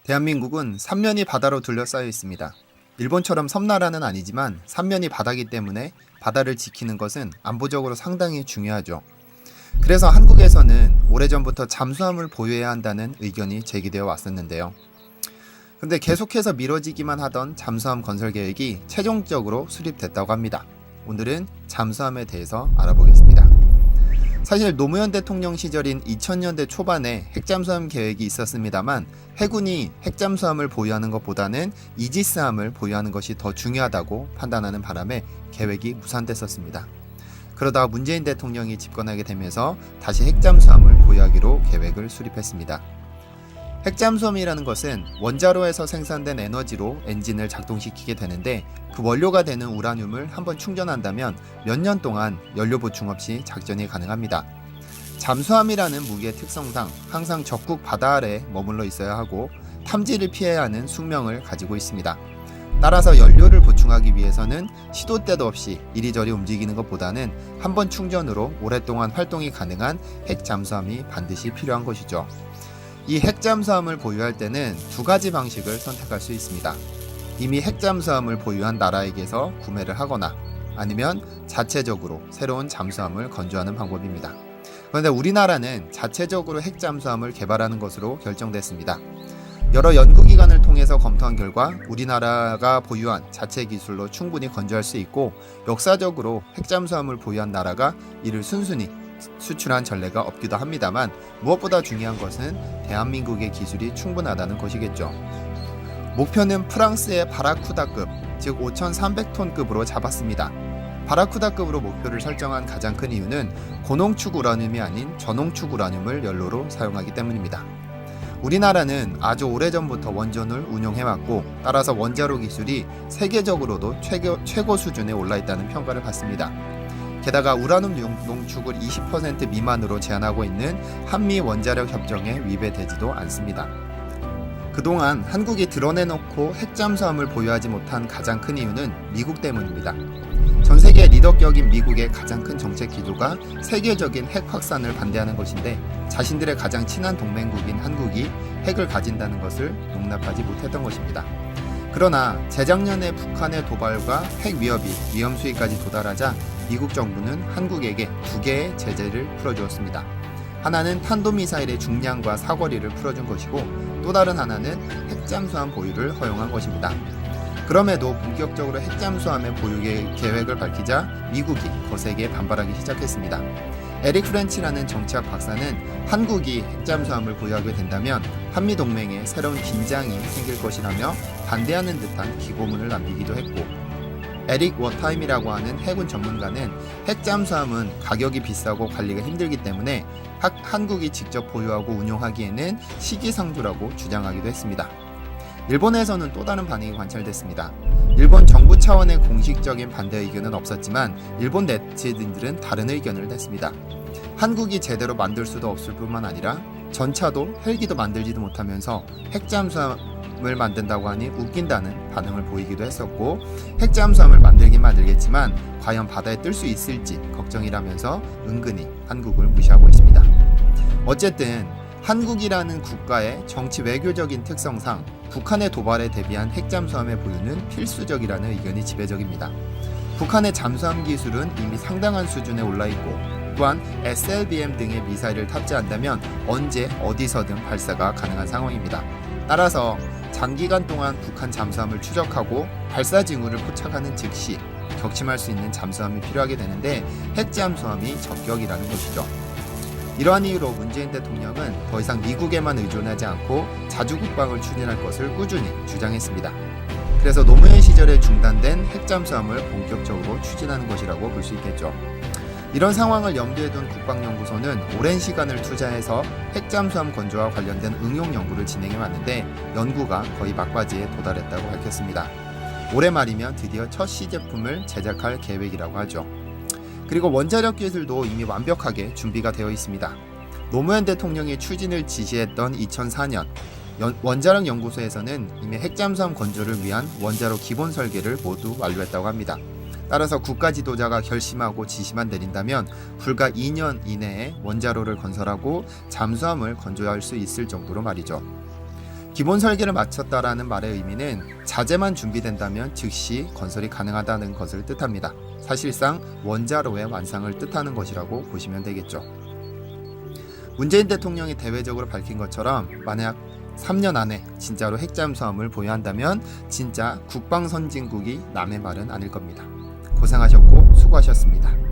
대한민국은 삼면이 바다로 둘러싸여 있습니다. 일본처럼 섬나라는 아니지만 삼면이 바다이기 때문에 바다를 지키는 것은 안보적으로 상당히 중요하죠. 그래서 한국에서는 오래전부터 잠수함을 보유해야 한다는 의견이 제기되어 왔었는데요. 근데 계속해서 미뤄지기만 하던 잠수함 건설 계획이 최종적으로 수립됐다고 합니다. 오늘은 잠수함에 대해서 알아보겠습니다. 사실 노무현 대통령 시절인 2000년대 초반에 핵잠수함 계획이 있었습니다만 해군이 핵잠수함을 보유하는 것보다는 이지스함을 보유하는 것이 더 중요하다고 판단하는 바람에 계획이 무산됐었습니다. 그러다 문재인 대통령이 집권하게 되면서 다시 핵잠수함을 보유하기로 계획을 수립했습니다. 핵잠수함이라는 것은 원자로에서 생산된 에너지로 엔진을 작동시키게 되는데 그 원료가 되는 우라늄을 한번 충전한다면 몇 년 동안 연료 보충 없이 작전이 가능합니다. 잠수함이라는 무기의 특성상 항상 적국 바다 아래에 머물러 있어야 하고 탐지를 피해야 하는 숙명을 가지고 있습니다. 따라서 연료를 보충하기 위해서는 시도 때도 없이 이리저리 움직이는 것보다는 한번 충전으로 오랫동안 활동이 가능한 핵잠수함이 반드시 필요한 것이죠. 이 핵잠수함을 보유할 때는 두 가지 방식을 선택할 수 있습니다. 이미 핵잠수함을 보유한 나라에게서 구매를 하거나 아니면 자체적으로 새로운 잠수함을 건조하는 방법입니다. 그런데 우리나라는 자체적으로 핵잠수함을 개발하는 것으로 결정됐습니다. 여러 연구기관을 통해서 검토한 결과 우리나라가 보유한 자체 기술로 충분히 건조할 수 있고 역사적으로 핵잠수함을 보유한 나라가 이를 순순히 수출한 전례가 없기도 합니다만 무엇보다 중요한 것은 대한민국의 기술이 충분하다는 것이겠죠. 목표는 프랑스의 바라쿠다급, 즉 5,300톤급으로 잡았습니다. 바라쿠다급으로 목표를 설정한 가장 큰 이유는 고농축 우라늄이 아닌 저농축 우라늄을 연료로 사용하기 때문입니다. 우리나라는 아주 오래전부터 원전을 운용해왔고 따라서 원자로 기술이 세계적으로도 최고 수준에 올라있다는 평가를 받습니다. 게다가 우라늄 농축을 20% 미만으로 제한하고 있는 한미 원자력 협정에 위배되지도 않습니다. 그동안 한국이 드러내놓고 핵잠수함을 보유하지 못한 가장 큰 이유는 미국 때문입니다. 전 세계 리더격인 미국의 가장 큰 정책 기조가 세계적인 핵 확산을 반대하는 것인데 자신들의 가장 친한 동맹국인 한국이 핵을 가진다는 것을 용납하지 못했던 것입니다. 그러나 재작년에 북한의 도발과 핵 위협이 위험 수위까지 도달하자 미국 정부는 한국에게 두 개의 제재를 풀어주었습니다. 하나는 탄도미사일의 중량과 사거리를 풀어준 것이고 또 다른 하나는 핵잠수함 보유를 허용한 것입니다. 그럼에도 본격적으로 핵잠수함의 보유 계획을 밝히자 미국이 거세게 반발하기 시작했습니다. 에릭 프렌치라는 정치학 박사는 한국이 핵잠수함을 보유하게 된다면 한미동맹에 새로운 긴장이 생길 것이라며 반대하는 듯한 기고문을 남기기도 했고 에릭 워타임이라고 하는 해군 전문가는 핵잠수함은 가격이 비싸고 관리가 힘들기 때문에 한국이 직접 보유하고 운용하기에는 시기상조라고 주장하기도 했습니다. 일본에서는 또 다른 반응이 관찰됐습니다. 일본 정부 차원의 공식적인 반대 의견은 없었지만 일본 네티즌들은 다른 의견을 냈습니다. 한국이 제대로 만들 수도 없을 뿐만 아니라 전차도 헬기도 만들지도 못하면서 핵잠수함을 만든다고 하니 웃긴다는 반응을 보이기도 했었고 핵잠수함을 만들긴 만들겠지만 과연 바다에 뜰 수 있을지 걱정이라면서 은근히 한국을 무시하고 있습니다. 어쨌든 한국이라는 국가의 정치 외교적인 특성상 북한의 도발에 대비한 핵잠수함의 보유는 필수적이라는 의견이 지배적입니다. 북한의 잠수함 기술은 이미 상당한 수준에 올라있고 또한 SLBM 등의 미사일을 탑재한다면 언제 어디서든 발사가 가능한 상황입니다. 따라서 장기간 동안 북한 잠수함을 추적하고 발사 징후를 포착하는 즉시 격침할 수 있는 잠수함이 필요하게 되는데 핵잠수함이 적격이라는 것이죠. 이러한 이유로 문재인 대통령은 더 이상 미국에만 의존하지 않고 자주국방을 추진할 것을 꾸준히 주장했습니다. 그래서 노무현 시절에 중단된 핵잠수함을 본격적으로 추진하는 것이라고 볼 수 있겠죠. 이런 상황을 염두에 둔 국방연구소는 오랜 시간을 투자해서 핵잠수함 건조와 관련된 응용 연구를 진행해 왔는데 연구가 거의 막바지에 도달했다고 밝혔습니다. 올해 말이면 드디어 첫 시제품을 제작할 계획이라고 하죠. 그리고 원자력 기술도 이미 완벽하게 준비가 되어 있습니다. 노무현 대통령이 추진을 지시했던 2004년 원자력 연구소에서는 이미 핵잠수함 건조를 위한 원자로 기본 설계를 모두 완료했다고 합니다. 따라서 국가 지도자가 결심하고 지시만 내린다면 불과 2년 이내에 원자로를 건설하고 잠수함을 건조할 수 있을 정도로 말이죠. 기본 설계를 마쳤다라는 말의 의미는 자재만 준비된다면 즉시 건설이 가능하다는 것을 뜻합니다. 사실상 원자로의 완성을 뜻하는 것이라고 보시면 되겠죠. 문재인 대통령이 대외적으로 밝힌 것처럼 만약 3년 안에 진짜로 핵잠수함을 보유한다면 진짜 국방선진국이 남의 말은 아닐 겁니다. 고생하셨고 수고하셨습니다.